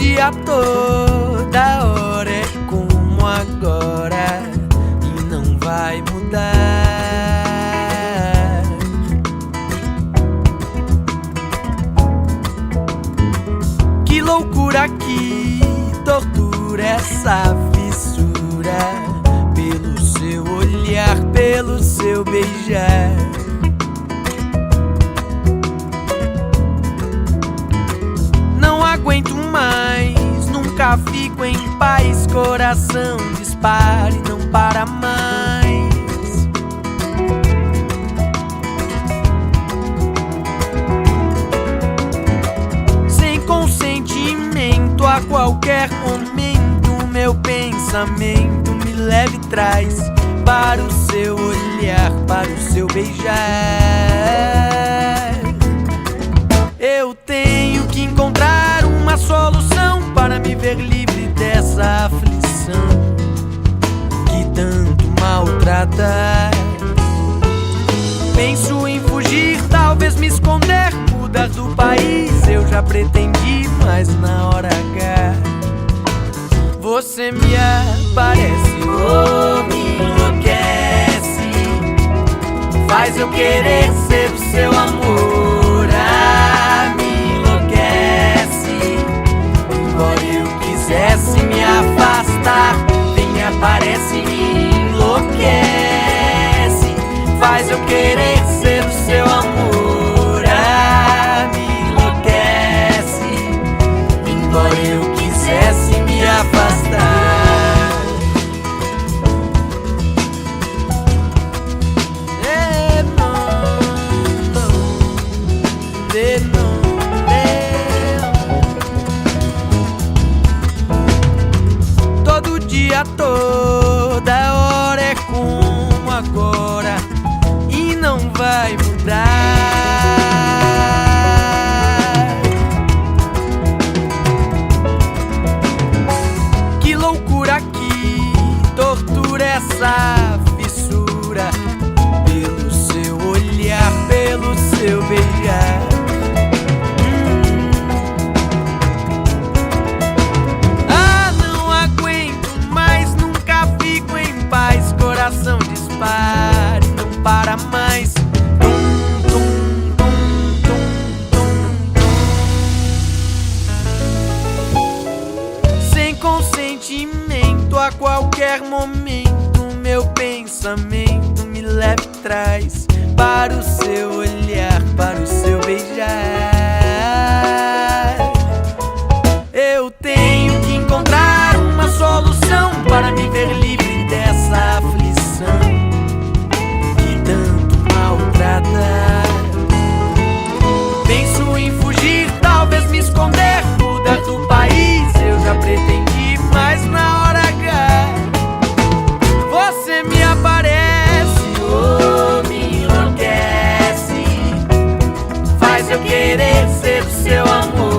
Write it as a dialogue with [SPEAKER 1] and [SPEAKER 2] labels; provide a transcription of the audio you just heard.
[SPEAKER 1] dia, toda hora é como agora e não vai mudar. Que loucura, que tortura essa fissura pelo seu olhar, pelo seu beijar. Não aguento mais, nunca fico em paz. Coração dispara e não para mais. Sem consentimento, a qualquer momento meu pensamento me leva e traz para o seu olhar, para o seu beijar. Eu tenho que encontrar uma solução para me ver livre dessa aflição que tanto maltrata. Penso em fugir, talvez me esconder, mudar do país. Eu já pretendi, mas na hora H você me aparece, oh, me enlouquece, faz eu querer ser o seu amor. Ah, me enlouquece, embora eu quisesse me afastar, vem, aparece, me enlouquece, faz eu querer ser o seu amor. Ah, me enlouquece, embora eu quisesse me afastar. Todo dia, toda hora é como agora e não vai mudar. Que loucura, que tortura essa fissura pelo seu olhar, pelo seu beijar. Coração dispara e não para mais. Tum, tum, tum, tum, tum, tum. Sem consentimento, a qualquer momento meu pensamento me leva e traz para o seu olhar, para o seu beijar. Eu tenho que encontrar uma solução para me ver livre dessa aflição que tanto maltrata. Penso em fugir, talvez me esconder, mudar do país. Eu já pretendi, mas na hora H você me aparece, oh, me enlouquece, faz eu querer ser o seu amor.